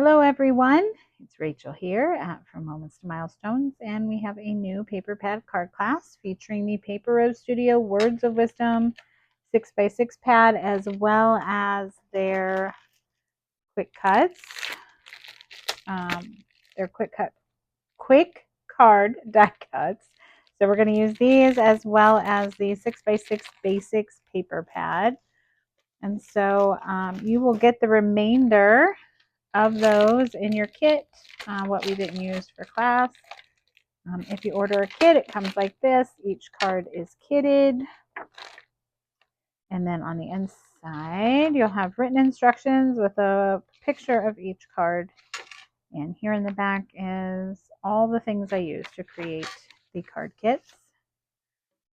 Hello everyone, it's Rachel here at From Moments to Milestones, and we have a new paper pad card class featuring the Paper Rose Studio Words of Wisdom 6x6 pad, as well as their quick cuts, their quick card die cuts. So we're going to use these as well as the 6x6 basics paper pad. And so you will get the remainder of those in your kit, what we didn't use for class. If you order a kit, it comes like this. Each card is kitted. And then on the inside, you'll have written instructions with a picture of each card. And here in the back is all the things I use to create the card kits.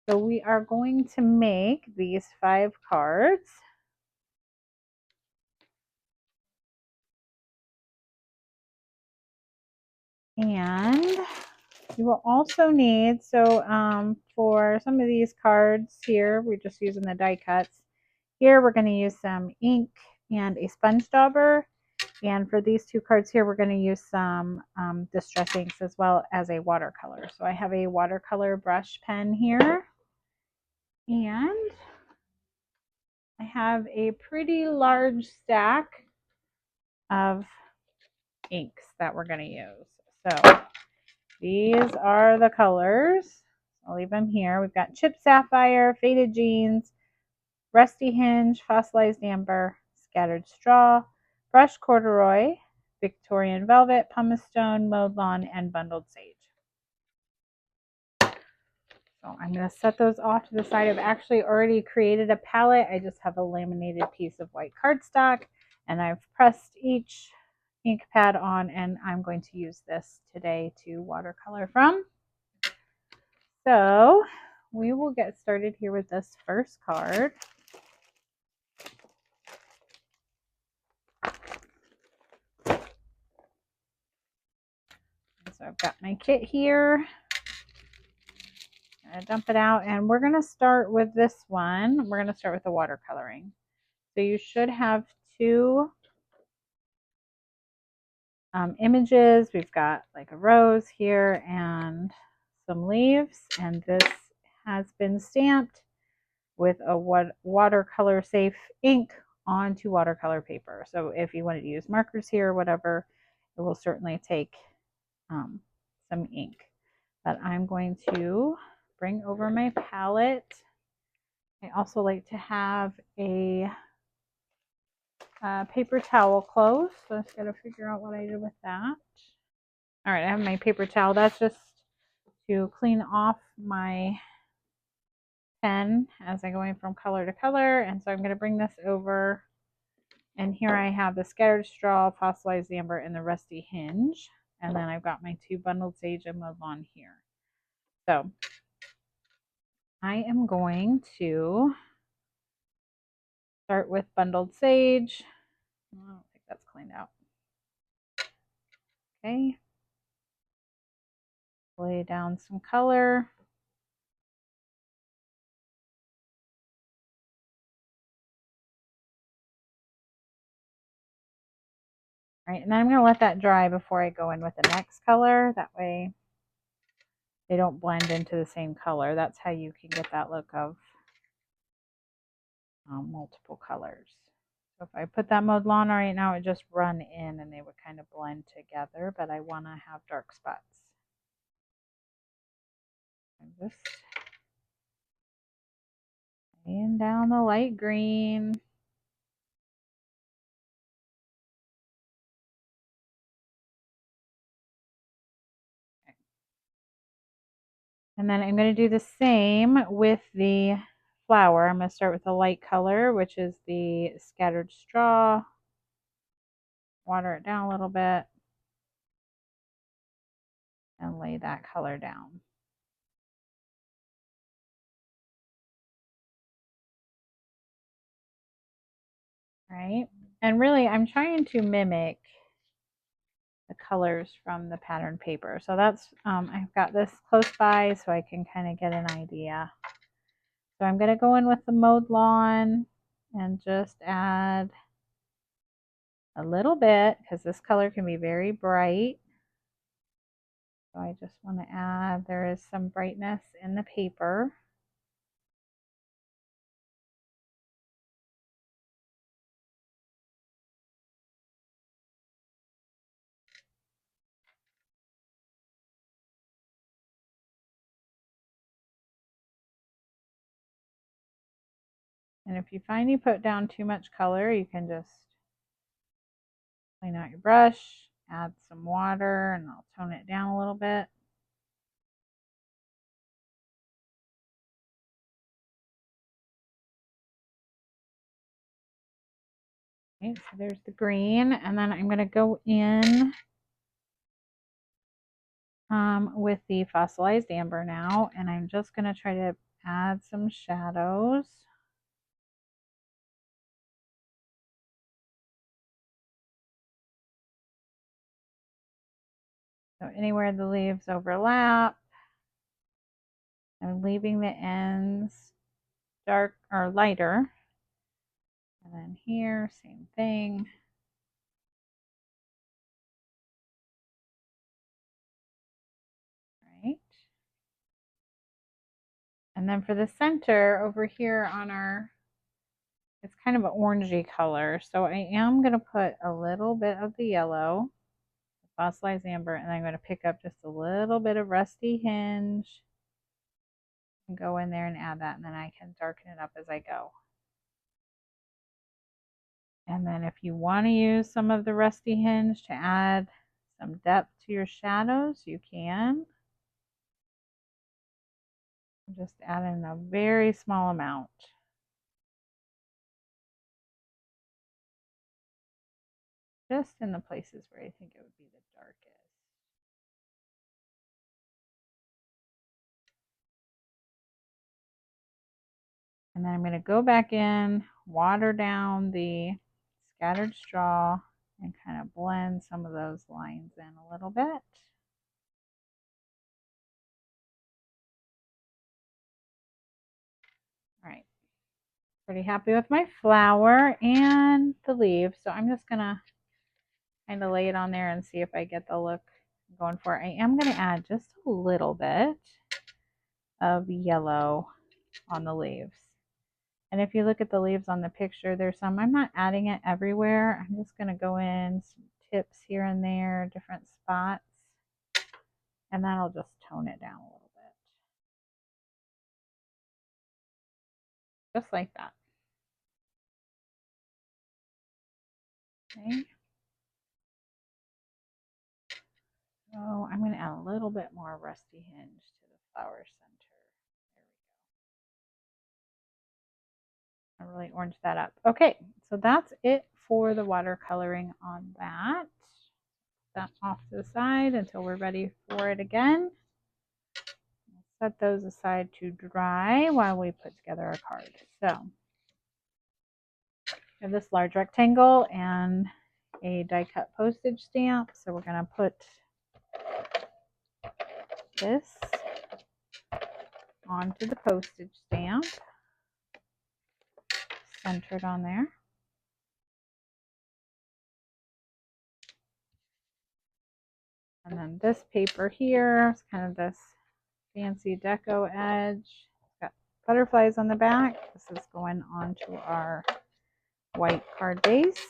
So we are going to make these 5 cards. And you will also need, for some of these cards here, we're just using the die cuts. Here we're going to use some ink and a sponge dauber. And for these 2 cards here, we're going to use some distress inks as well as a watercolor. So I have a watercolor brush pen here. And I have a pretty large stack of inks that we're going to use. So these are the colors. I'll leave them here. We've got Chip Sapphire, Faded Jeans, Rusty Hinge, Fossilized Amber, Scattered Straw, Brushed Corduroy, Victorian Velvet, Pumice Stone, Mowed Lawn, and Bundled Sage. So I'm going to set those off to the side. I've actually already created a palette. I just have a laminated piece of white cardstock, and I've pressed each ink pad on, and I'm going to use this today to watercolor from. So we will get started here with this first card. So I've got my kit here. I'm going to dump it out, and we're going to start with this one. We're going to start with the watercoloring. So you should have 2 images. We've got like a rose here and some leaves, and this has been stamped with a watercolor safe ink onto watercolor paper. So if you wanted to use markers here or whatever, it will certainly take some ink. But I'm going to bring over my palette. I also like to have a paper towel close, so I just got to figure out what I did with that. All right, I have my paper towel. That's just to clean off my pen as I go in from color to color. And so I'm going to bring this over. And here I have the Scattered Straw, Fossilized Amber, and the Rusty Hinge. And then I've got my 2 Bundled Sage and Mowed Lawn here. So I am going to start with Bundled Sage. I don't think that's cleaned out. Okay. Lay down some color. All right, and then I'm going to let that dry before I go in with the next color. That way they don't blend into the same color. That's how you can get that look of multiple colors. So if I put that Mowed Lawn right now, it just run in and they would kind of blend together, but I want to have dark spots. I'm just laying down the light green. Okay. And then I'm going to do the same with the flower. I'm going to start with the light color, which is the Scattered Straw. Water it down a little bit and lay that color down. Right? And really, I'm trying to mimic the colors from the pattern paper. So that's, I've got this close by so I can kind of get an idea. So I'm going to go in with the Mowed Lawn and just add a little bit because this color can be very bright. So I just want to add, there is some brightness in the paper. And if you find you put down too much color, you can just clean out your brush, add some water, and I'll tone it down a little bit. Okay, so there's the green, and then I'm going to go in with the fossilized amber now, and I'm just going to try to add some shadows. So anywhere the leaves overlap, I'm leaving the ends dark or lighter. And then here, same thing. Right. And then for the center over here on our, it's kind of an orangey color. So I am going to put a little bit of the yellow, fossilized amber, and I'm going to pick up just a little bit of rusty hinge and go in there and add that, and then I can darken it up as I go. And then if you want to use some of the rusty hinge to add some depth to your shadows, you can. Just add in a very small amount. Just in the places where I think it would be the darkest. And then I'm going to go back in, water down the scattered straw, and kind of blend some of those lines in a little bit. All right. Pretty happy with my flower and the leaves. So I'm just going to kind of lay it on there and see if I get the look I'm going for. I am going to add just a little bit of yellow on the leaves. And if you look at the leaves on the picture, there's some, I'm not adding it everywhere. I'm just going to go in some tips here and there, different spots, and that'll just tone it down a little bit. Just like that. Okay. So I'm going to add a little bit more rusty hinge to the flower center. There we go. I really orange that up. Okay, so that's it for the watercoloring on that. That off to the side until we're ready for it again. Set those aside to dry while we put together our card. So I have this large rectangle and a die cut postage stamp. So we're going to put this onto the postage stamp, centered on there. And then this paper here is kind of this fancy deco edge. It's got butterflies on the back. This is going onto our white card base.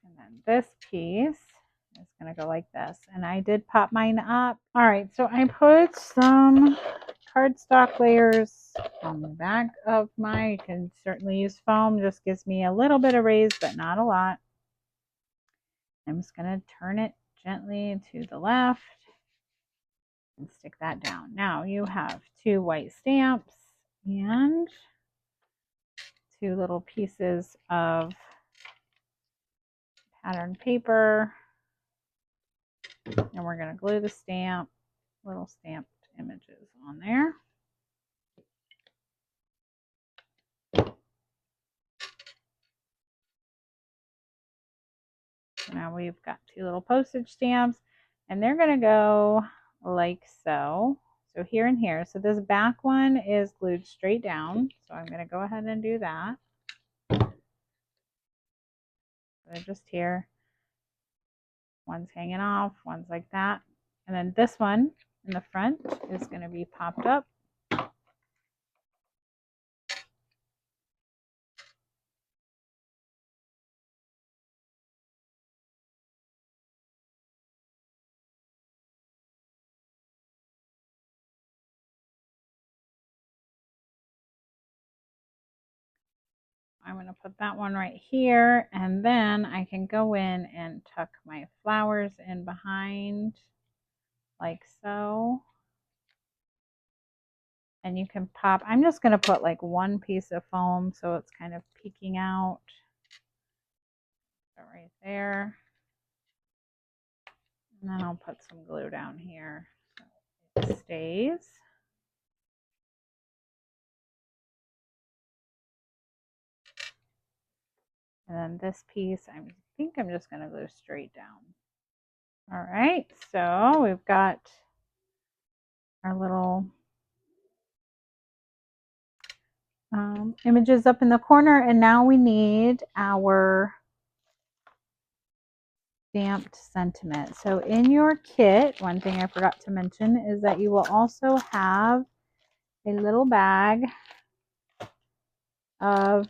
And then this piece is going to go like this. And I did pop mine up. All right, so I put some cardstock layers on the back of mine. You can certainly use foam. Just gives me a little bit of raise, but not a lot. I'm just going to turn it gently to the left and stick that down. Now you have 2 white stamps and 2 little pieces of patterned paper. And we're going to glue the stamp, little stamped images on there. Now we've got 2 little postage stamps, and they're going to go like so. So here and here. So this back one is glued straight down. So I'm going to go ahead and do that. They're just here. One's hanging off, one's like that. And then this one in the front is going to be popped up. I'm going to put that one right here, and then I can go in and tuck my flowers in behind like so. And you can pop, I'm just going to put like one piece of foam so it's kind of peeking out. So right there. And then I'll put some glue down here so it stays. And then this piece, I think I'm just going to glue straight down. All right, so we've got our little images up in the corner, and now we need our stamped sentiment. So in your kit, one thing I forgot to mention is that you will also have a little bag of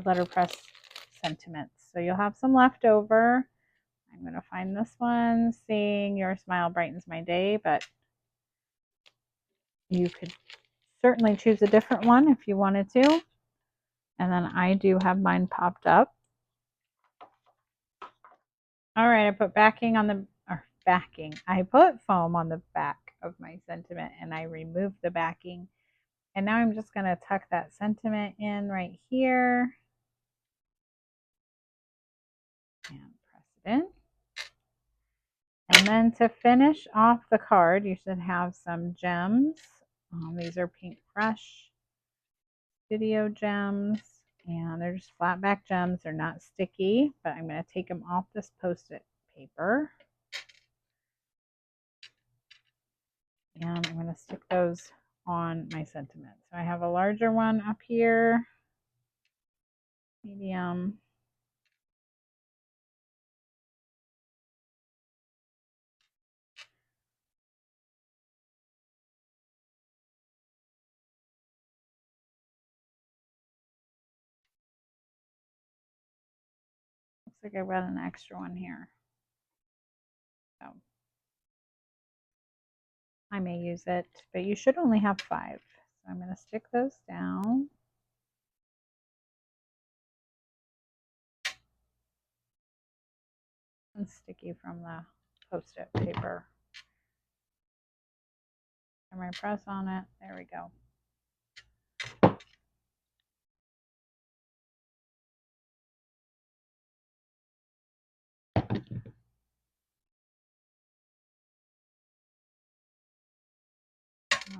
letterpress sentiments. So you'll have some left over. I'm going to find this one, Seeing Your Smile Brightens My Day, but you could certainly choose a different one if you wanted to. And then I do have mine popped up. All right, I put I put foam on the back of my sentiment, and I removed the backing. And now I'm just going to tuck that sentiment in right here and press it in. And then to finish off the card, you should have some gems. These are Pink Fresh Studio gems, and they're just flat back gems. They're not sticky, but I'm going to take them off this Post-it paper. And I'm going to stick those on my sentiment. So I have a larger one up here, medium. Looks like I've got an extra one here. So I may use it, but you should only have 5. So I'm going to stick those down. And sticky from the Post-it paper. And I press on it. There we go.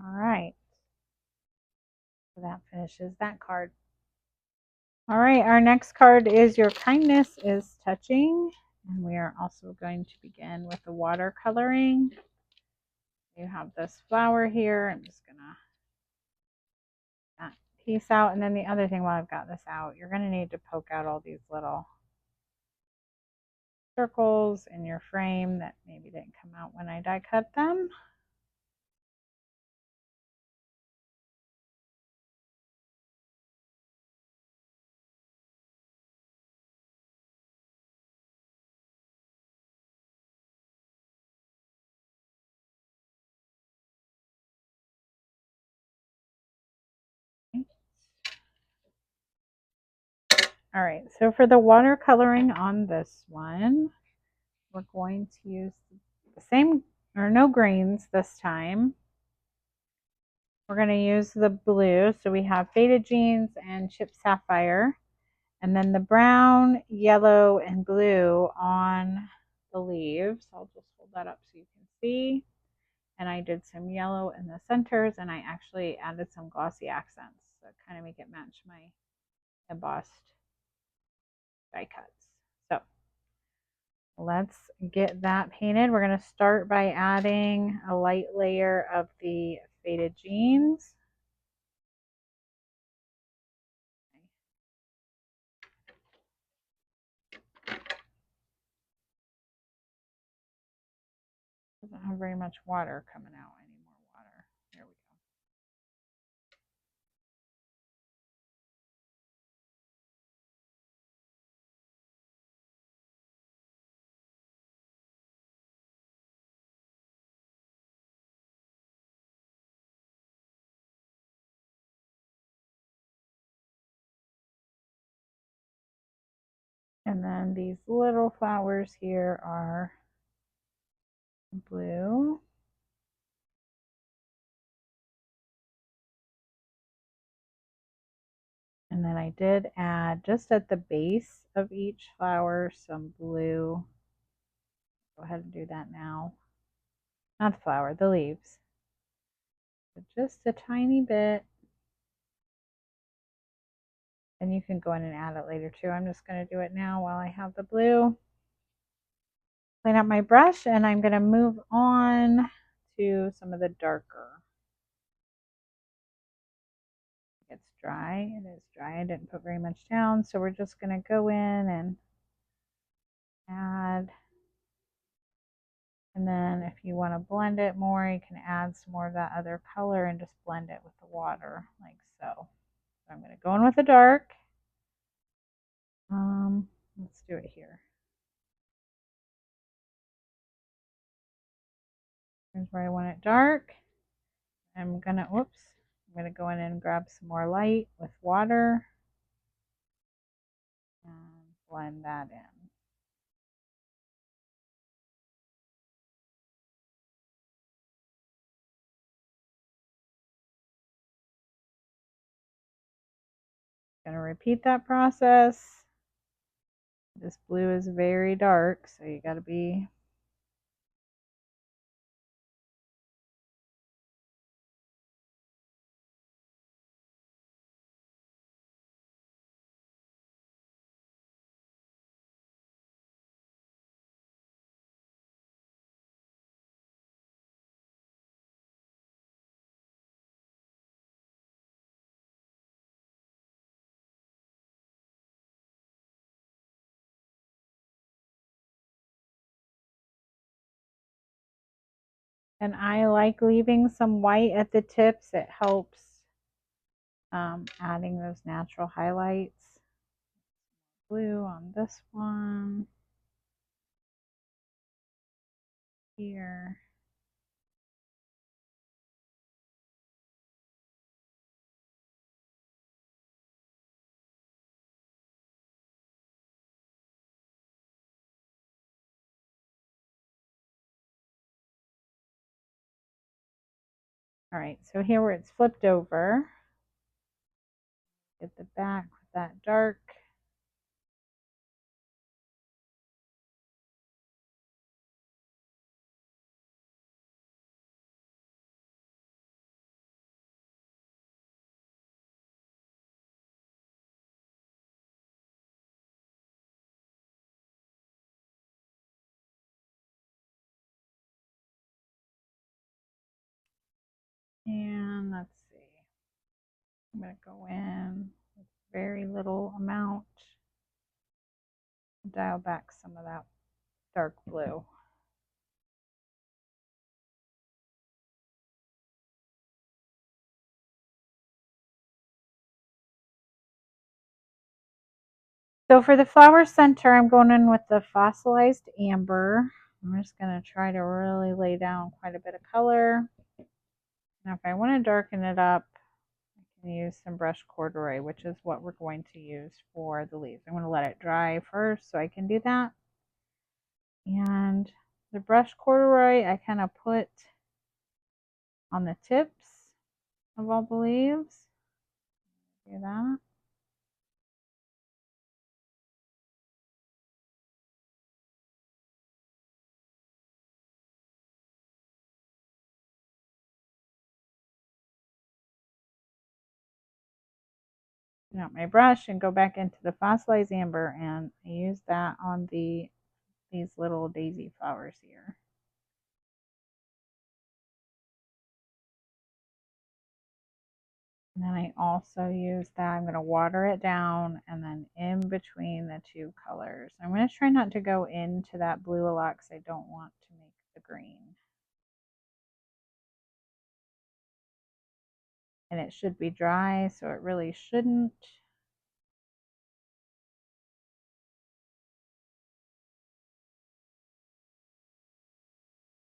All right. So that finishes that card. All right, our next card is Your Kindness is Touching. And we are also going to begin with the watercoloring. You have this flower here. I'm just going to that piece out. And then the other thing while I've got this out, you're going to need to poke out all these little circles in your frame that maybe didn't come out when I die cut them. All right, so for the watercoloring on this one, we're going to use the same, or no greens this time. We're going to use the blue. So we have Faded Jeans and Chipped Sapphire. And then the brown, yellow, and blue on the leaves. I'll just hold that up so you can see. And I did some yellow in the centers, and I actually added some glossy accents to kind of make it match my embossed die cuts. So let's get that painted. We're going to start by adding a light layer of the Faded Jeans. Doesn't have very much water coming out. I need more water. There we go. And then these little flowers here are blue. And then I did add just at the base of each flower some blue. Go ahead and do that now. Not the flower, the leaves. But just a tiny bit. And you can go in and add it later too. I'm just going to do it now while I have the blue. Clean up my brush and I'm going to move on to some of the darker. It's dry. It is dry. I didn't put very much down, so we're just going to go in and add. And then if you want to blend it more, you can add some more of that other color and just blend it with the water like so. So I'm going to go in with the dark. Let's do it here. Here's where I want it dark. I'm going to go in and grab some more light with water and blend that in. Going to repeat that process. This blue is very dark, so you got to be and I like leaving some white at the tips. It helps adding those natural highlights. Blue on this one. Here. All right, so here where it's flipped over, get the back with that dark. And let's see, I'm going to go in with very little amount, dial back some of that dark blue. So for the flower center, I'm going in with the fossilized amber. I'm just going to try to really lay down quite a bit of color. Now if I want to darken it up, I can use some brush corduroy, which is what we're going to use for the leaves. I'm going to let it dry first so I can do that. And the brush corduroy I kind of put on the tips of all the leaves. Do that. Out my brush and go back into the fossilized amber and I use that on the these little daisy flowers here. And then I also use that. I'm going to water it down and then in between the two colors. I'm going to try not to go into that blue a lot because I don't want to make the green. And it should be dry, so it really shouldn't.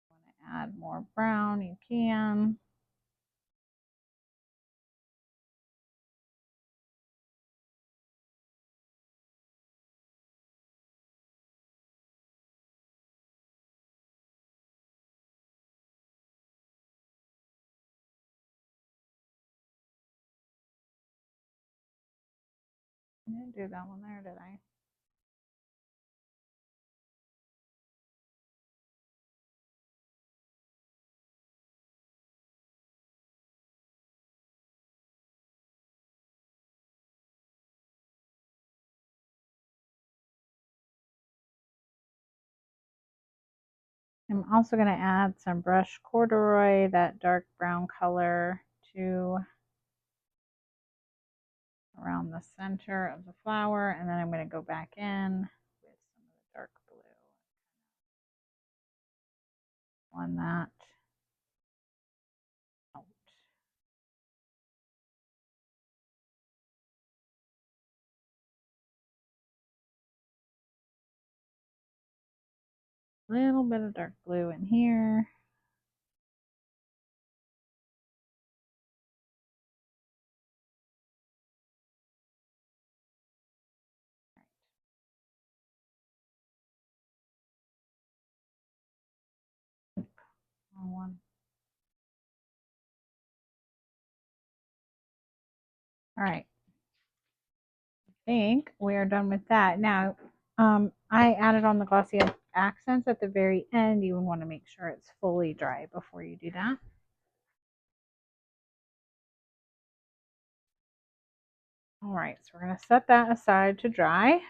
Want to add more brown, you can. I didn't do that one there, did I? I'm also going to add some brush corduroy, that dark brown color, to around the center of the flower, and then I'm going to go back in with some of the dark blue on that out. A little bit of dark blue in here. Wrong one. All right. I think we are done with that. Now, I added on the glossy accents at the very end. You want to make sure it's fully dry before you do that. All right, so we're going to set that aside to dry.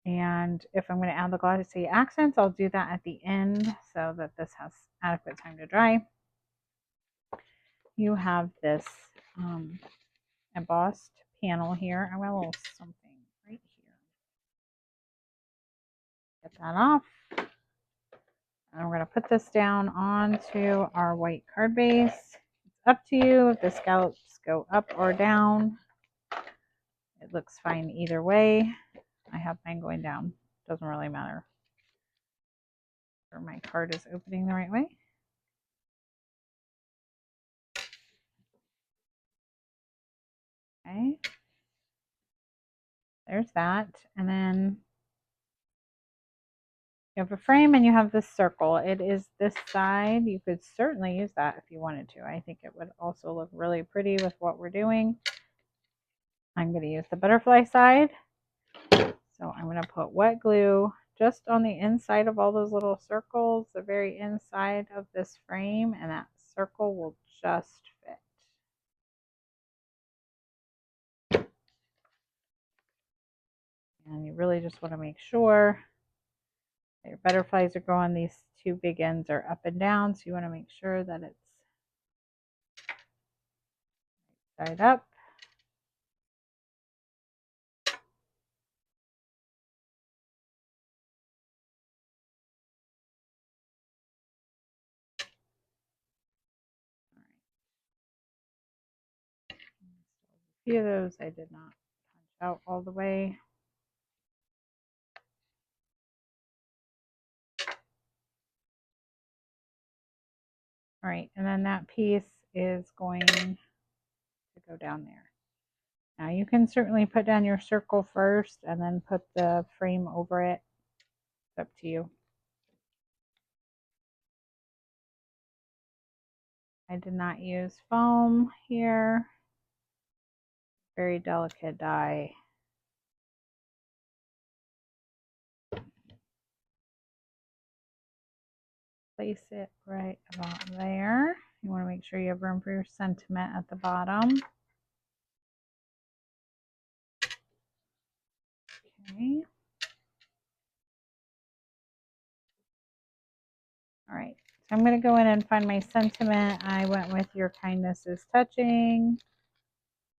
And if I'm going to add the glossy accents, I'll do that at the end so that this has adequate time to dry. You have this embossed panel here. I got a little something right here. Get that off. And we're going to put this down onto our white card base. It's up to you if the scallops go up or down. It looks fine either way. I have mine going down. Doesn't really matter. Or my card is opening the right way. Okay. There's that. And then you have a frame and you have this circle. It is this side. You could certainly use that if you wanted to. I think it would also look really pretty with what we're doing. I'm going to use the butterfly side. So I'm going to put wet glue just on the inside of all those little circles, the very inside of this frame, and that circle will just fit. And you really just want to make sure that your butterflies are going, these two big ends are up and down, so you want to make sure that it's side up. A few of those I did not punch out all the way. All right, and then that piece is going to go down there. Now you can certainly put down your circle first and then put the frame over it. It's up to you. I did not use foam here. Very delicate die. Place it right about there. You want to make sure you have room for your sentiment at the bottom. Okay. All right, so I'm going to go in and find my sentiment. I went with your kindness is touching.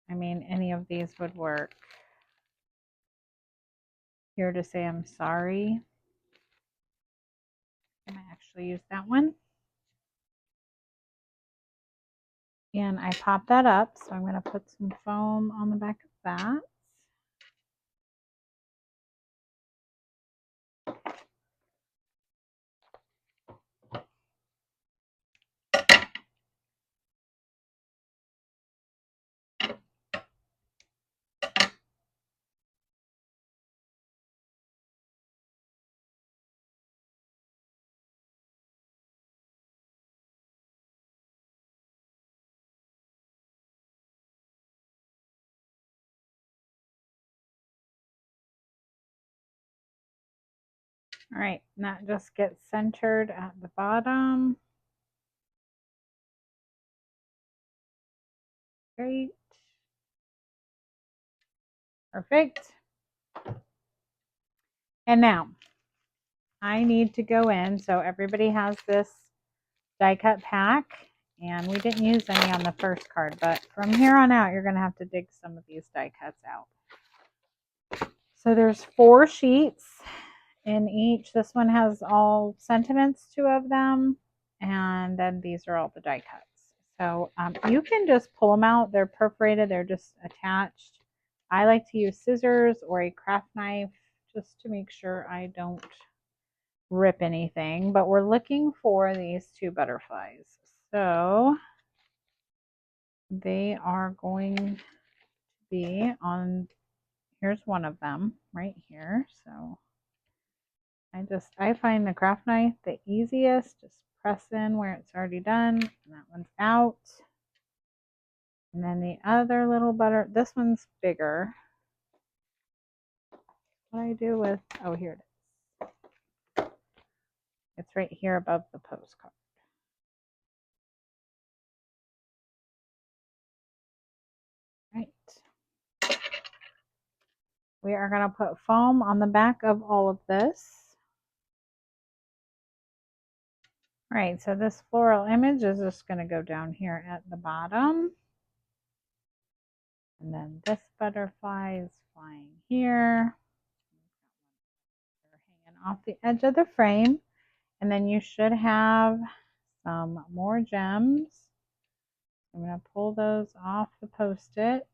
I mean, any of these would work. Here to say I'm sorry. I might actually use that one. And I pop that up, so I'm going to put some foam on the back of that. All right, and that just gets centered at the bottom. Great. Perfect. And now I need to go in. So everybody has this die cut pack, and we didn't use any on the first card, but from here on out, you're going to have to dig some of these die cuts out. So there's 4 sheets in each. This one has all sentiments, 2 of them, and then these are all the die cuts. So you can just pull them out. They're perforated. They're just attached. I like to use scissors or a craft knife just to make sure I don't rip anything. But we're looking for these 2 butterflies. So they are going to be on, here's one of them right here. So I find the craft knife the easiest. Just press in where it's already done. And that one's out. And then the other little this one's bigger. What do I do with, oh, here it is. It's right here above the postcard. Right. We are going to put foam on the back of all of this. All right, so this floral image is just going to go down here at the bottom. And then this butterfly is flying here. They're hanging off the edge of the frame. And then you should have some more gems. I'm going to pull those off the Post-it.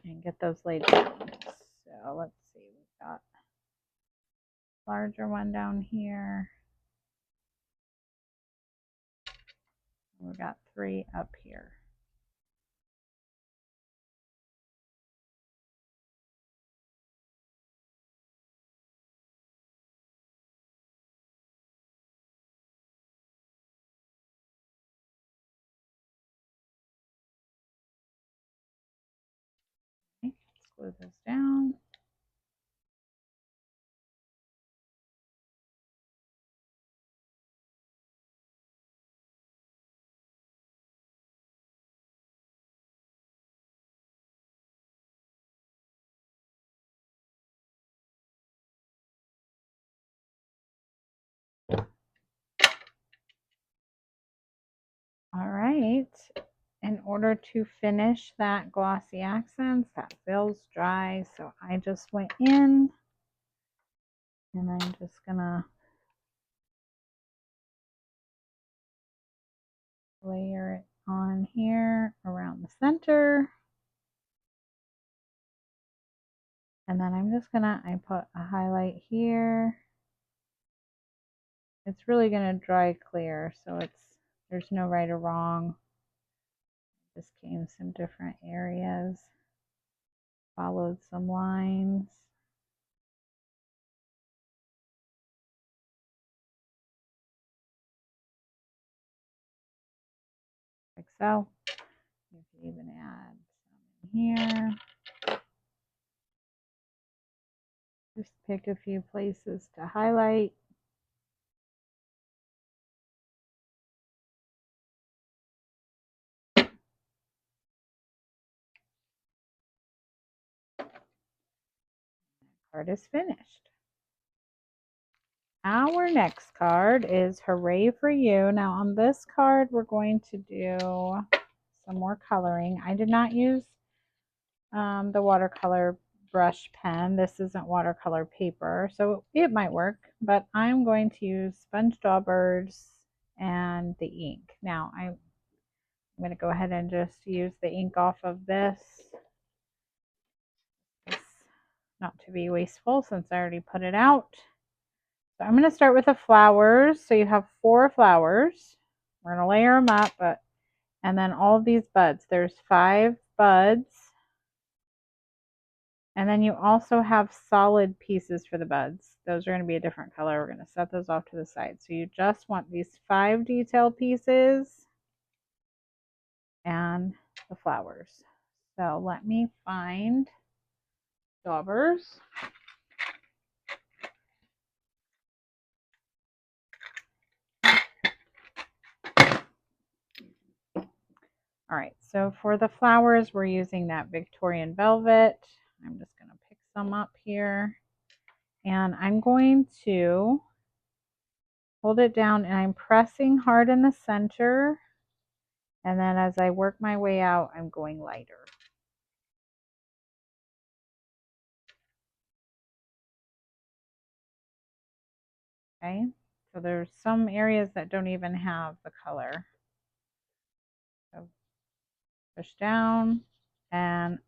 And get those laid down. So let's see, we've got a larger one down here. We've got 3 up here. Okay, let's glue this down. All right, in order to finish that glossy accents, that feels dry, so I just went in and I'm just gonna layer it on here around the center. And then I'm just gonna, I put a highlight here. It's really gonna dry clear, so there's no right or wrong. Just came some different areas, followed some lines. Like so. You can even add some in here. Just pick a few places to highlight. card is finished. Our next card is Hooray for You. Now on this card, we're going to do some more coloring. I did not use the watercolor brush pen. This isn't watercolor paper, so it might work, but I'm going to use sponge daubers and the ink. Now I'm going to go ahead and just use the ink off of this. It's not to be wasteful since I already put it out. So I'm going to start with the flowers. So you have 4 flowers. We're going to layer them up, and then all of these buds. There's 5 buds. And then you also have solid pieces for the buds. Those are going to be a different color. We're going to set those off to the side. So you just want these 5 detail pieces and the flowers. So let me find daubers. All right, so for the flowers, we're using that Victorian Velvet. I'm just going to pick some up here. And I'm going to hold it down, and I'm pressing hard in the center. And then as I work my way out, I'm going lighter. Okay, so there's some areas that don't even have the color. So push down, and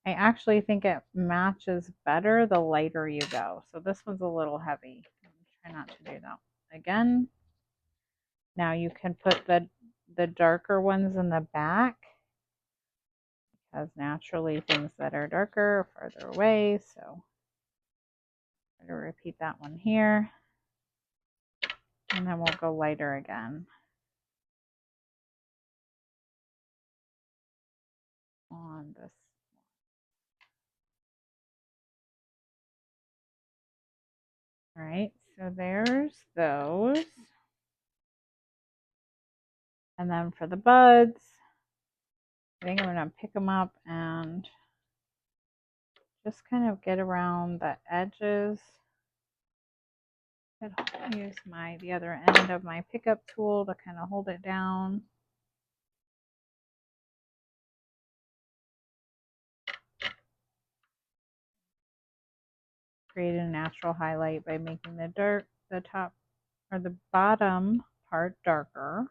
I actually think it matches better the lighter you go. So this one's a little heavy. Try not to do that. Again, now you can put the darker ones in the back, because naturally things that are darker are farther away. So I'm going to repeat that one here, and then we'll go lighter again on this. All right, so there's those. And then for the buds, I think I'm going to pick them up and just kind of get around the edges. I'll use the other end of my pickup tool to kind of hold it down. Create a natural highlight by making the top or the bottom part darker.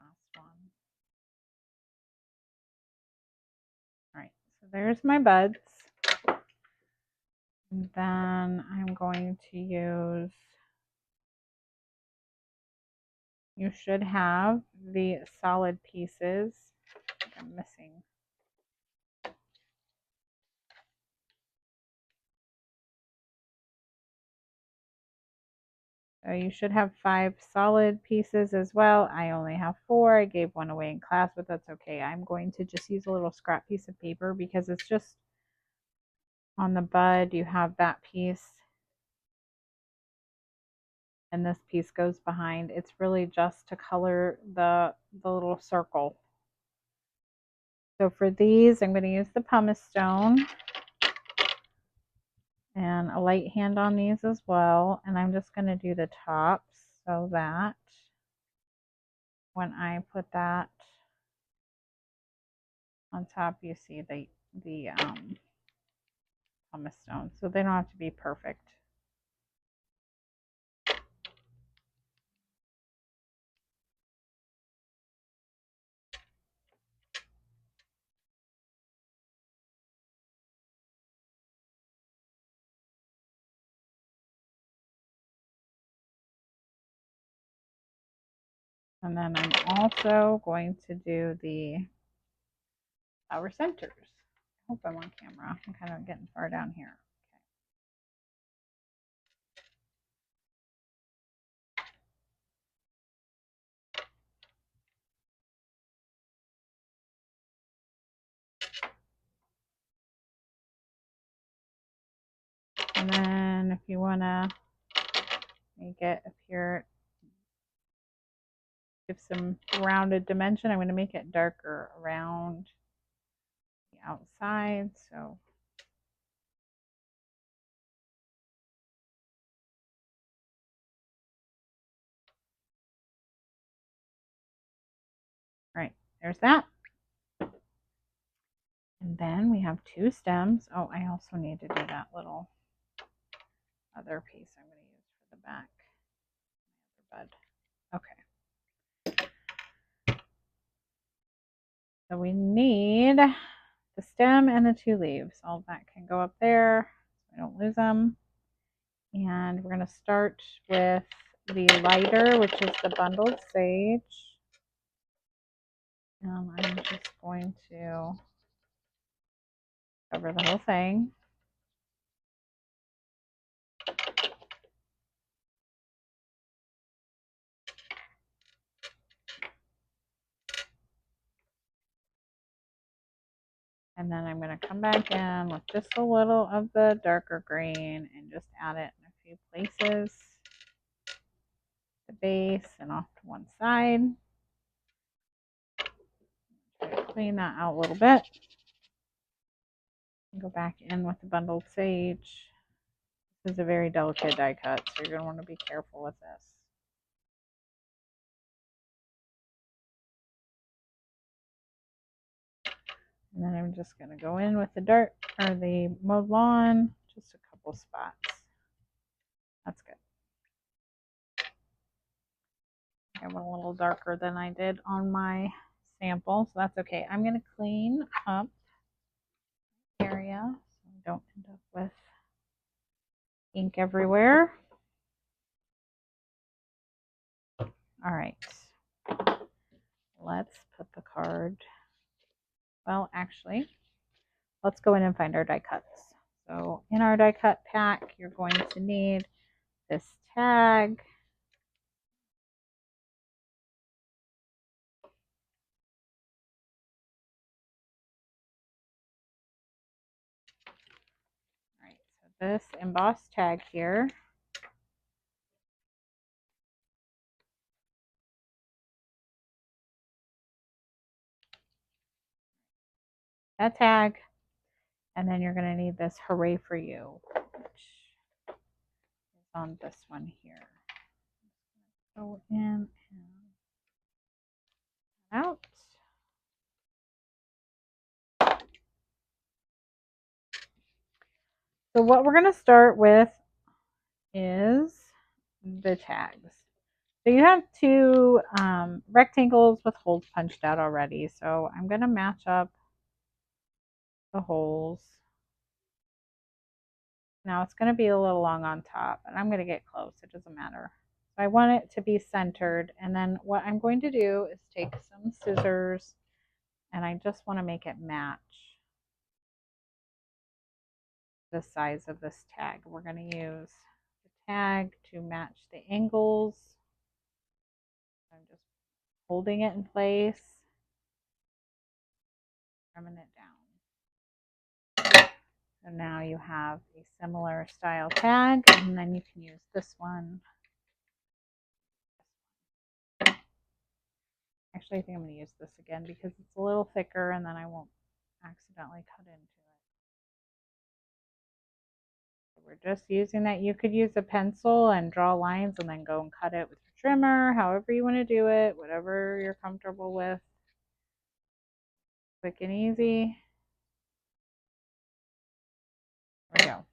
Last one. All right, so there's my buds. And then I'm going to use, you should have the solid pieces. I'm missing. So you should have 5 solid pieces as well. I only have 4. I gave one away in class, but that's okay. I'm going to just use a little scrap piece of paper because it's just on the bud. You have that piece, and this piece goes behind. It's really just to color the little circle. So for these, I'm going to use the pumice stone and a light hand on these as well. And I'm just going to do the tops so that when I put that on top, you see the pumice stone. So they don't have to be perfect. And then I'm also going to do the flower centers. I hope I'm on camera. I'm kind of getting far down here. And then if you want to make it appear, give some rounded dimension, I'm going to make it darker around the outside. So right, there's that. And then we have 2 stems. Oh, I also need to do that little other piece I'm going to use for the back. Bud. Okay. So we need the stem and the 2 leaves. All of that can go up there so I don't lose them. And we're going to start with the lighter, which is the bundled sage. I'm just going to cover the whole thing. And then I'm going to come back in with just a little of the darker green and just add it in a few places. The base and off to one side. Clean that out a little bit. Go back in with the bundled sage. This is a very delicate die cut, so you're going to want to be careful with this. And then I'm just going to go in with the dirt or the mowed lawn, just a couple spots. That's good. I went a little darker than I did on my sample, so that's okay. I'm going to clean up the area so I don't end up with ink everywhere. All right. Let's put the card. Well, actually, let's go in and find our die cuts. So in our die cut pack, you're going to need this tag. All right, so this embossed tag here. That tag. And then you're going to need this Hooray for You, which is on this one here. Go in and out. So what we're going to start with is the tags. So you have 2 rectangles with holes punched out already. So I'm going to match up the holes. Now it's going to be a little long on top, and I'm going to get close. It doesn't matter. So I want it to be centered. And then what I'm going to do is take some scissors, and I just want to make it match the size of this tag. We're going to use the tag to match the angles. I'm just holding it in place, trimming it down. So now you have a similar style tag, and then you can use this one. Actually, I think I'm going to use this again because it's a little thicker, and then I won't accidentally cut into it. So we're just using that. You could use a pencil and draw lines and then go and cut it with your trimmer, however you want to do it, whatever you're comfortable with. Quick and easy. There we go.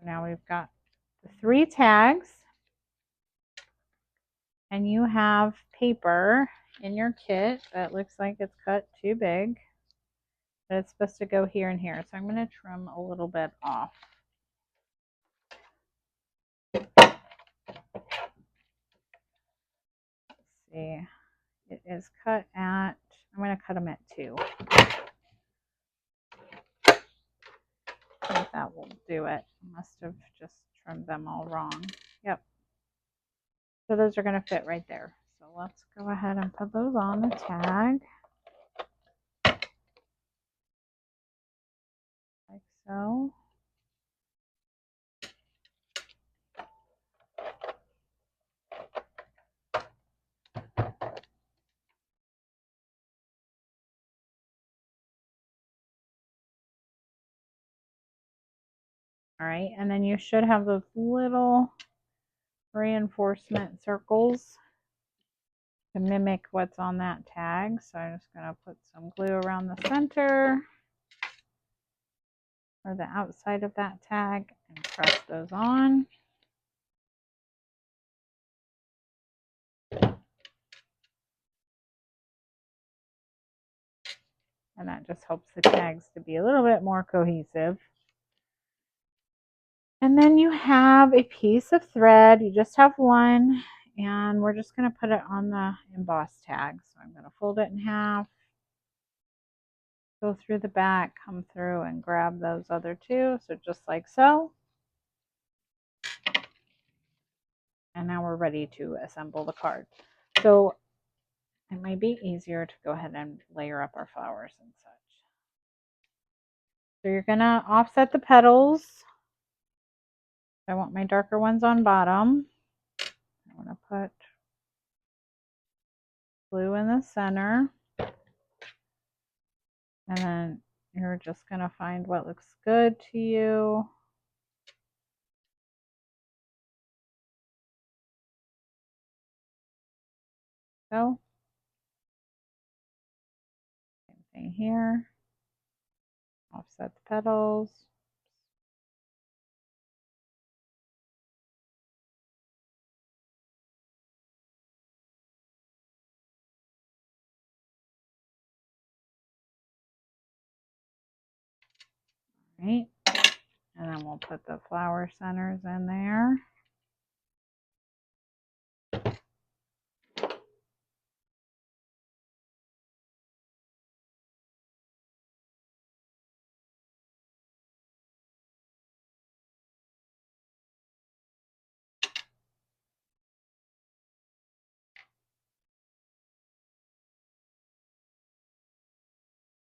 Now we've got the 3 tags, and you have paper in your kit that looks like it's cut too big, but it's supposed to go here and here. So I'm going to trim a little bit off. Let's see, it is cut at, I'm going to cut them at 2. I think that will do it. I must have just trimmed them all wrong. Yep. So those are going to fit right there. So let's go ahead and put those on the tag. so. All right, and then you should have those little reinforcement circles to mimic what's on that tag. So I'm just going to put some glue around the center or the outside of that tag and press those on. And that just helps the tags to be a little bit more cohesive. And then you have a piece of thread. You just have one, and we're just going to put it on the emboss tag. So I'm going to fold it in half, go through the back, come through and grab those other two. So just like so. And now we're ready to assemble the card. So it might be easier to go ahead and layer up our flowers and such. So you're going to offset the petals. I want my darker ones on bottom. I want to put glue in the center. And then you're just going to find what looks good to you. So, same thing here. Offset the petals. Right. And then we'll put the flower centers in there.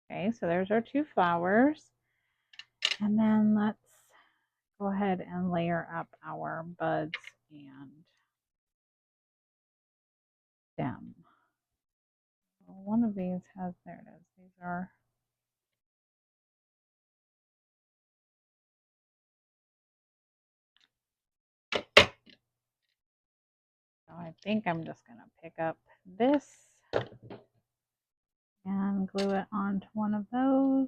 Okay, so there's our two flowers. And then let's go ahead and layer up our buds and stem. One of these has, there it is. These are so I think I'm just going to pick up this and glue it onto one of those.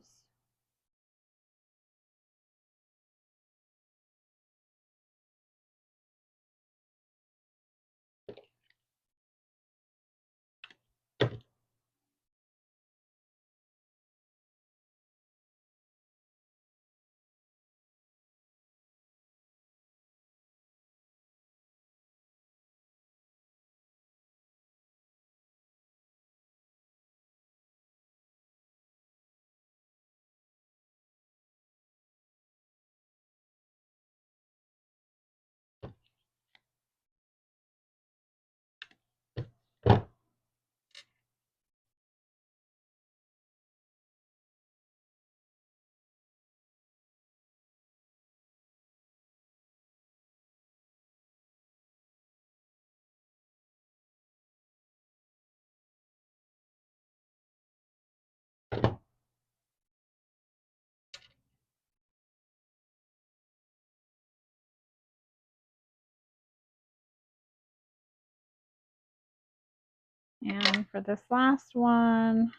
And for this last one,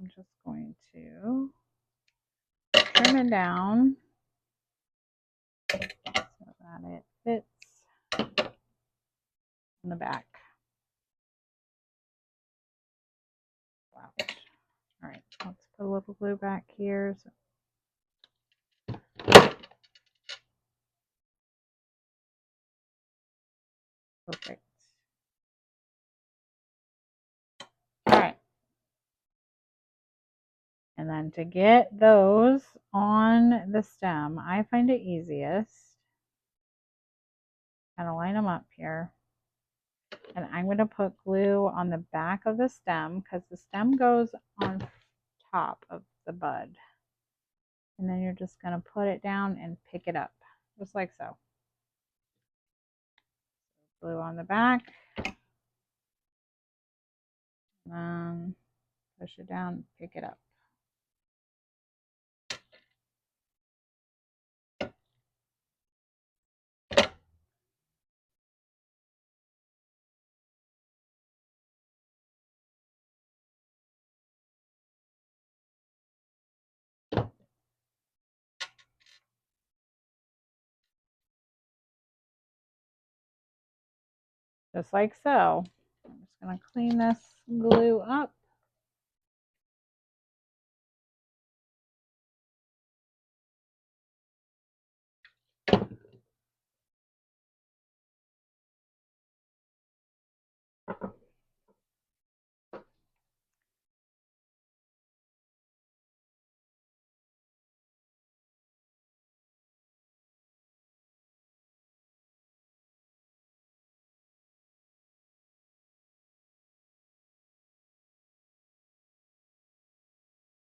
I'm just going to trim it down so that it fits in the back. Wow. All right, let's put a little glue back here. Perfect. All right. And then to get those on the stem, I find it easiest. Kind of line them up here. And I'm going to put glue on the back of the stem because the stem goes on top of the bud. And then you're just going to put it down and pick it up, just like so. Glue on the back. Push it down, pick it up. Just like so. I'm just going to clean this glue up.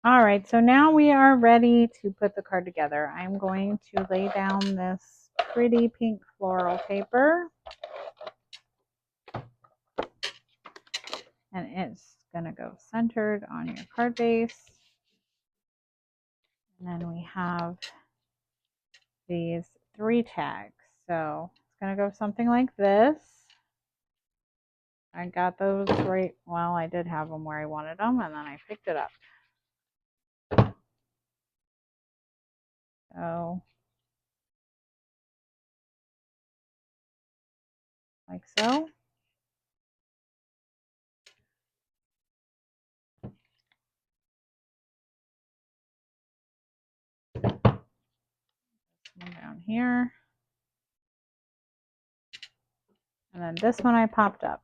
All right, so now we are ready to put the card together. I'm going to lay down this pretty pink floral paper. And it's going to go centered on your card base. And then we have these 3 tags. So it's going to go something like this. I got those right, well, I did have them where I wanted them, and then I picked it up. So, like so. One down here. And then this one I popped up.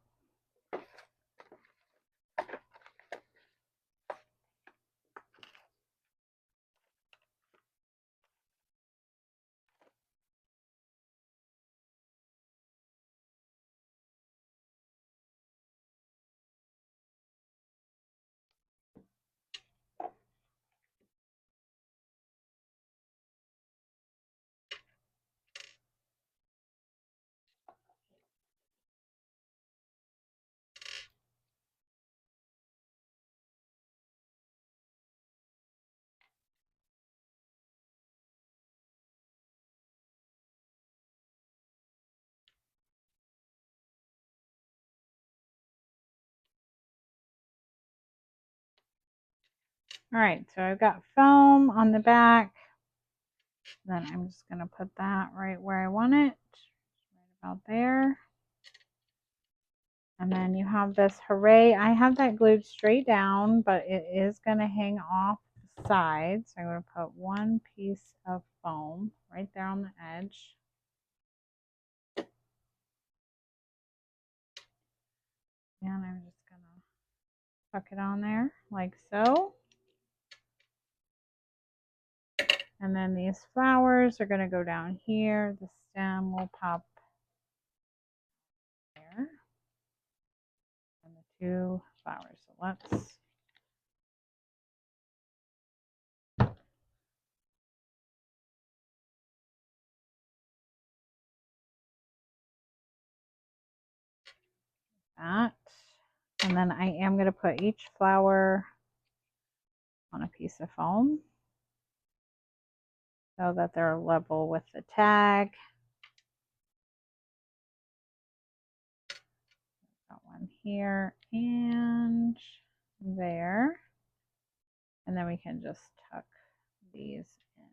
All right, so I've got foam on the back. Then I'm just going to put that right where I want it, right about there. And then you have this Hooray. I have that glued straight down, but it is going to hang off the sides. So I'm going to put one piece of foam right there on the edge. And I'm just going to tuck it on there like so. And then these flowers are going to go down here. The stem will pop there. And the 2 flowers. So let's that. And then I am going to put each flower on a piece of foam so that they're level with the tag. Got one here and there. And then we can just tuck these in.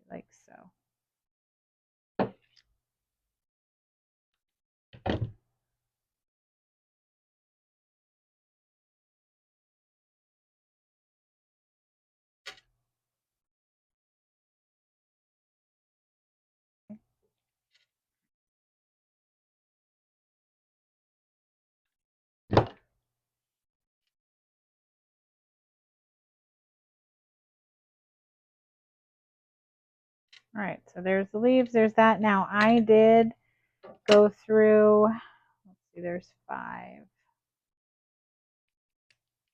Like so. All right, so there's the leaves, there's that. Now I did go through, let's see, there's 5.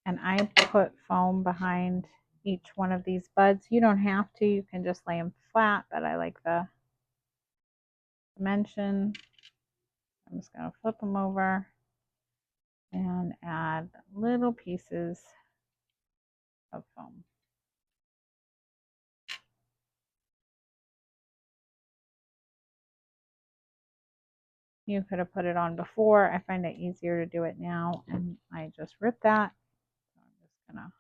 And I put foam behind each one of these buds. You don't have to, you can just lay them flat, but I like the dimension. I'm just going to flip them over and add little pieces of foam. You could have put it on before. I find it easier to do it now, and I just ripped that. So I'm just going to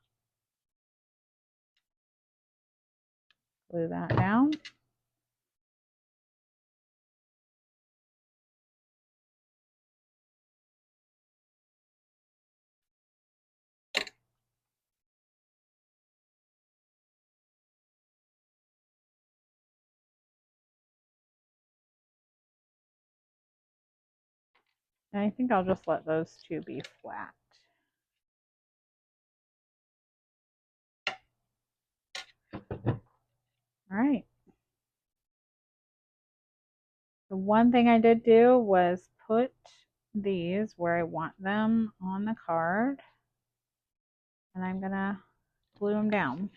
glue that down. And I think I'll just let those two be flat. All right. The one thing I did do was put these where I want them on the card, and I'm gonna glue them down.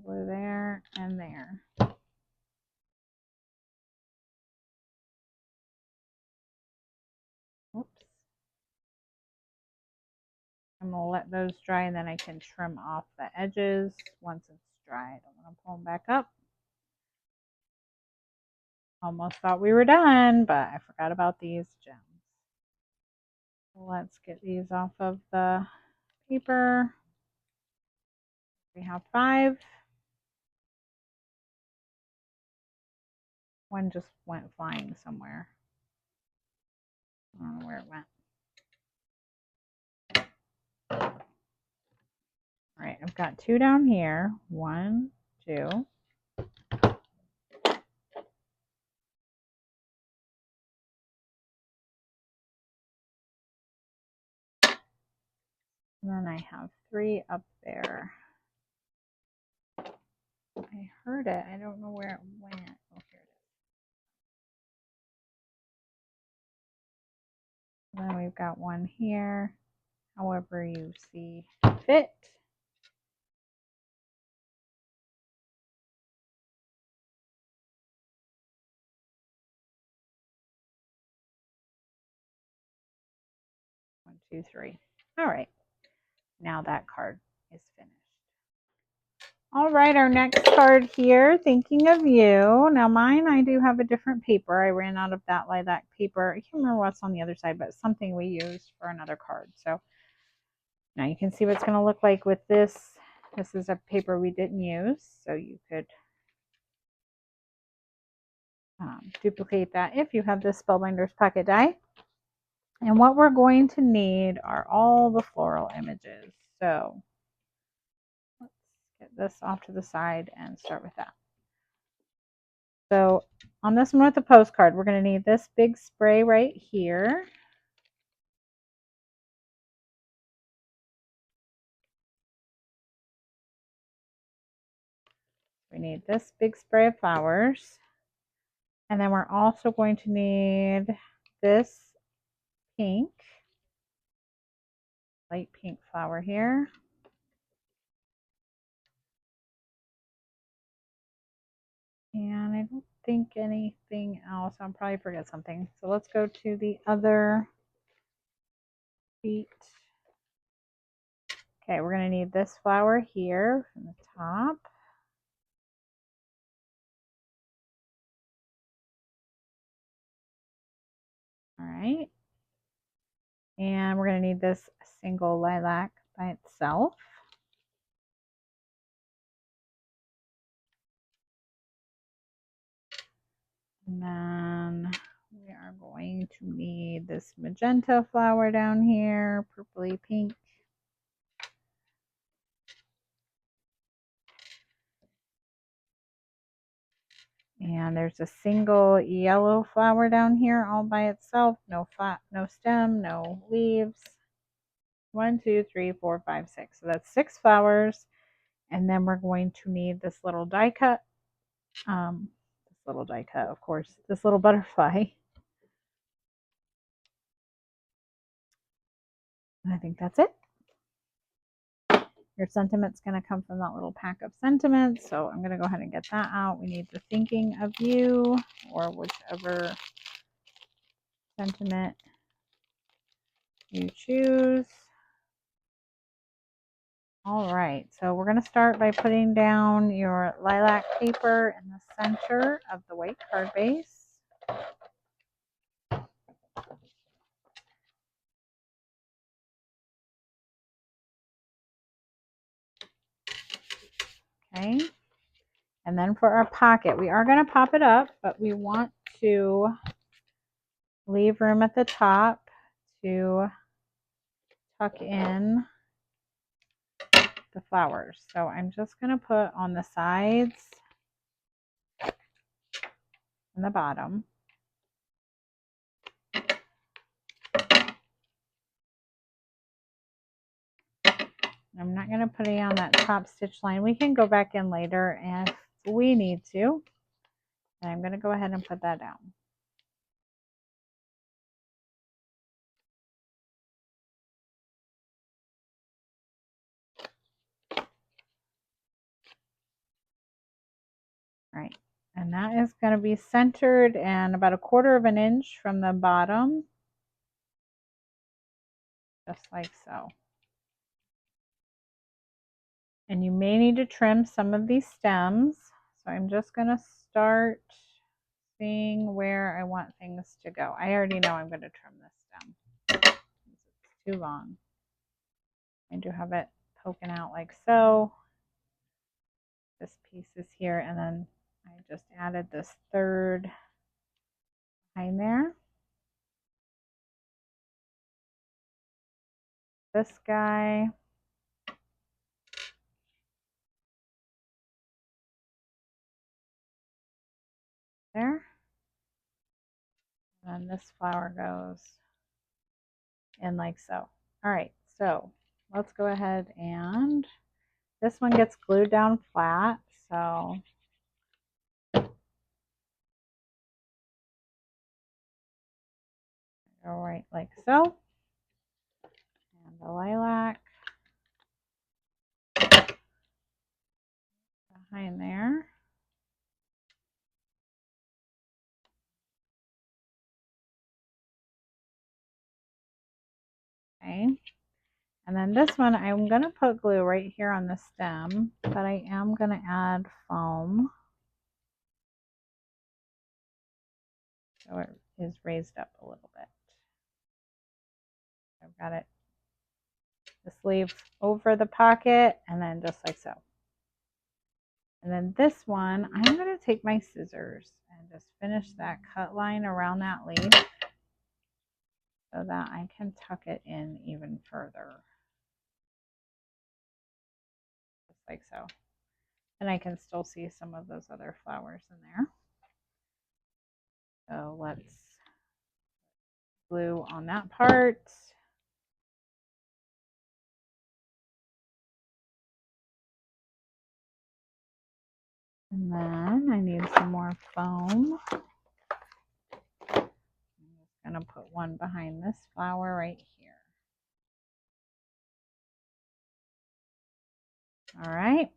Glue there and there. Oops. I'm gonna let those dry, and then I can trim off the edges once it's dried. I'm gonna pull them back up. Almost thought we were done, but I forgot about these gems. Let's get these off of the paper. We have 5. One just went flying somewhere. I don't know where it went. All right, I've got 2 down here. 1, 2. And then I have 3 up there. I heard it. I don't know where it went. Oh, here it is. And then we've got 1 here. However you see fit. One, 2, 3. All right. Now that card is finished. All right, our next card here, Thinking of You. Now mine, I do have a different paper. I ran out of that lilac paper. I can't remember what's on the other side, but something we used for another card. So now you can see what it's going to look like with this. This is a paper we didn't use, so you could duplicate that if you have this Spellbinders pocket die. And what we're going to need are all the floral images. So let's get this off to the side and start with that. So on this one with the postcard, we're going to need this big spray right here. We need this big spray of flowers. And then we're also going to need this pink, light pink flower here. And I don't think anything else. I'll probably forget something. So let's go to the other sheet. Okay, we're going to need this flower here from the top. All right. And we're going to need this single lilac by itself. And then we are going to need this magenta flower down here, purpley pink. And there's a single yellow flower down here all by itself. No stem, no leaves. 1, 2, 3, 4, 5, 6. So that's 6 flowers. And then we're going to need this little die cut. Of course, this little butterfly. And I think that's it. Your sentiment's going to come from that little pack of sentiments. So I'm going to go ahead and get that out. We need the thinking of you, or whichever sentiment you choose. All right, so we're going to start by putting down your lilac paper in the center of the white card base. Okay, and then for our pocket, we are going to pop it up, but we want to leave room at the top to tuck in the flowers. So I'm just going to put on the sides and the bottom. I'm not going to put it on that top stitch line. We can go back in later if we need to. And I'm going to go ahead and put that down. All right, and that is going to be centered and about 1/4 of an inch from the bottom, just like so. And you may need to trim some of these stems. So I'm just going to start seeing where I want things to go. I already know I'm going to trim this stem. It's too long. I do have it poking out like so. This piece is here, and then I just added this third behind there. This guy. There. And then this flower goes in like so. All right, so let's go ahead, and this one gets glued down flat, so go right like so. And the lilac behind there. Okay. And then this one, I'm going to put glue right here on the stem, but I am going to add foam so it is raised up a little bit. I've got it, the sleeve over the pocket, and then just like so. And then this one, I'm going to take my scissors and just finish that cut line around that leaf so that I can tuck it in even further. Just like so. And I can still see some of those other flowers in there. So let's glue on that part. And then I need some more foam. I'm just going to put one behind this flower right here. All right.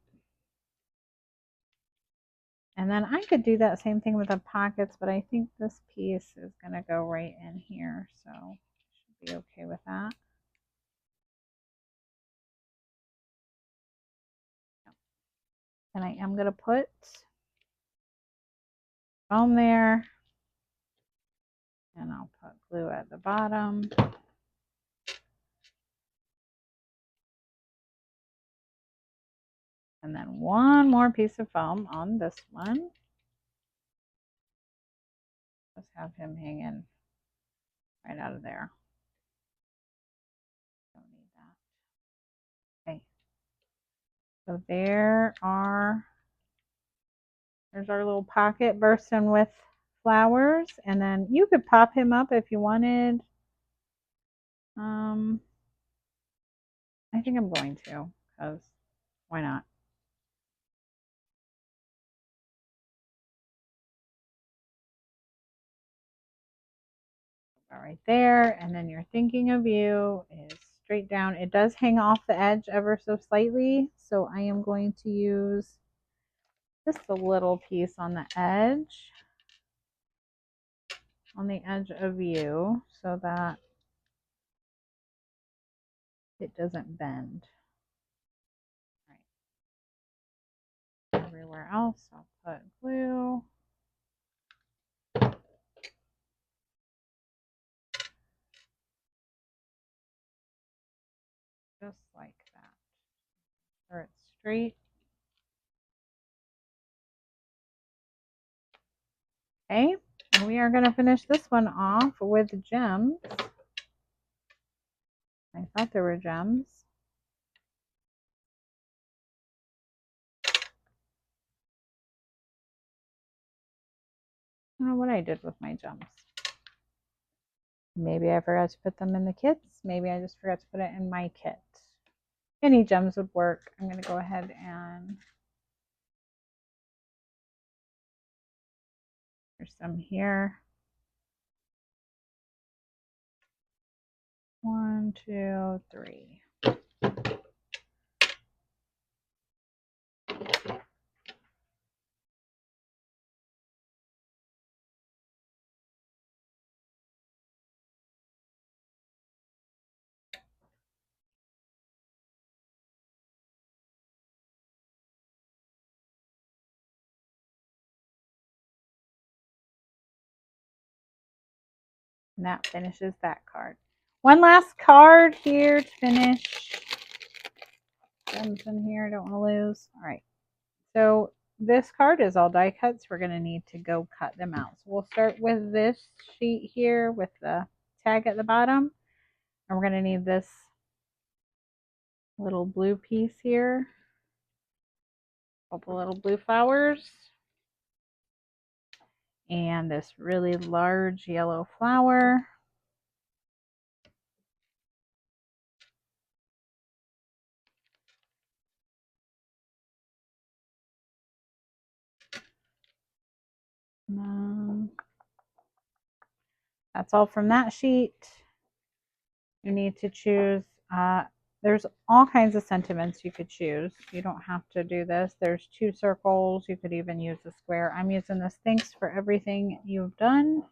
And then I could do that same thing with the pockets, but I think this piece is going to go right in here. So should be okay with that. And I am going to put foam there. And I'll put glue at the bottom. And then one more piece of foam on this one. Just have him hanging right out of there. Don't need that. Okay. So there's our little pocket bursting with flowers. And then you could pop him up if you wanted. I think I'm going to, because why not? Right there, and then you're thinking of you is straight down. It does hang off the edge ever so slightly, so I am going to use just a little piece on the edge of you so that it doesn't bend. Right. Everywhere else, I'll put glue. Just like that. So it's straight. Okay, and we are going to finish this one off with gems. I thought there were gems. I don't know what I did with my gems. Maybe I forgot to put them in the kits. Maybe I just forgot to put it in my kit. Any gems would work. I'm going to go ahead and there's some here. 1, 2, 3. And that finishes that card. One last card here to finish. Gems in here, don't want to lose. All right. So this card is all die cuts. We're going to need to go cut them out. So we'll start with this sheet here with the tag at the bottom. And we're going to need this little blue piece here. A couple little blue flowers. And this really large yellow flower. That's all from that sheet. You need to choose, there's all kinds of sentiments you could choose. You don't have to do this. There's 2 circles. You could even use a square. I'm using this thanks for everything you've done.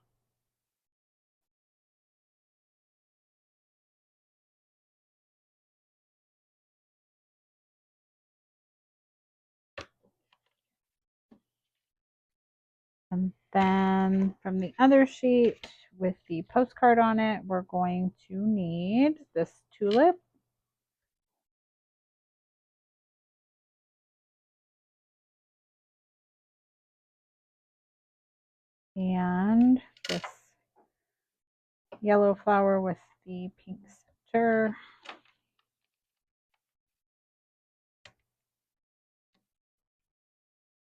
And then from the other sheet with the postcard on it, we're going to need this tulip. And this yellow flower with the pink center.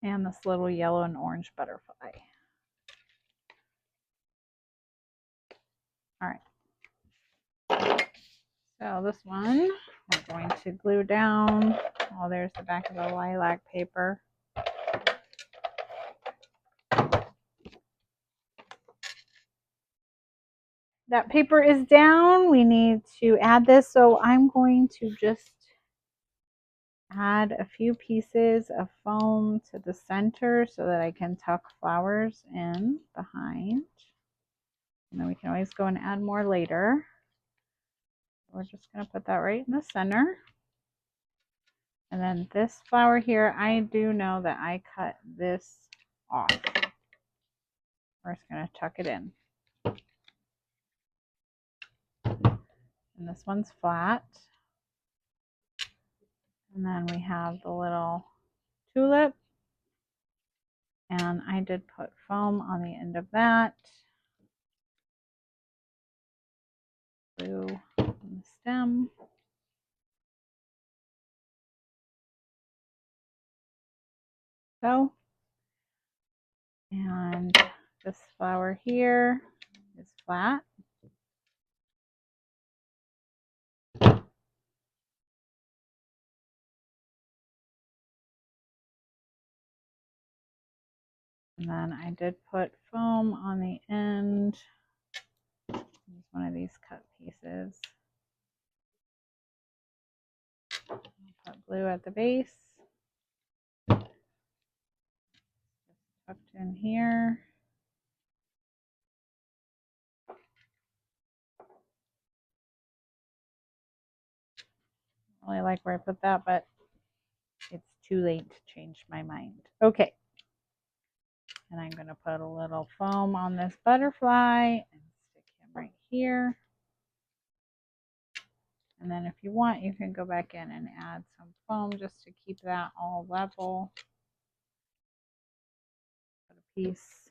And this little yellow and orange butterfly. All right. So this one we're going to glue down. Oh, there's the back of the lilac paper. That paper is down. We need to add this. So I'm going to just add a few pieces of foam to the center so that I can tuck flowers in behind. And then we can always go and add more later. We're just going to put that right in the center. And then this flower here, I do know that I cut this off. We're just going to tuck it in. And this one's flat. And then we have the little tulip. And I did put foam on the end of that. Glue on the stem. So, and this flower here is flat. And then I did put foam on the end. Use one of these cut pieces. Put blue at the base. Tucked in here. I really like where I put that, but it's too late to change my mind. Okay. And I'm going to put a little foam on this butterfly and stick him right here. And then if you want, you can go back in and add some foam just to keep that all level. Put a piece.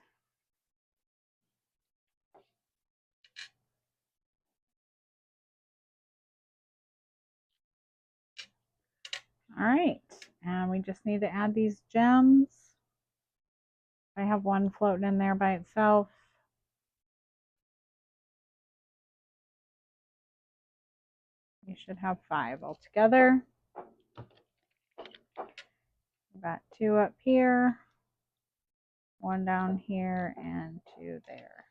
All right, and we just need to add these gems. I have one floating in there by itself. You should have 5 altogether. We've got 2 up here, 1 down here, and 2 there.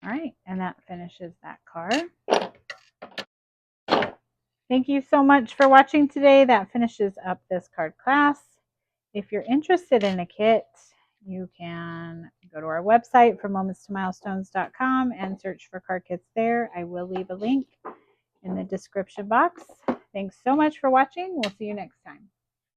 All right, and that finishes that card. Thank you so much for watching today. That finishes up this card class. If you're interested in a kit, you can go to our website from momentstomilstones.com and search for card kits there. I will leave a link in the description box. Thanks so much for watching. We'll see you next time.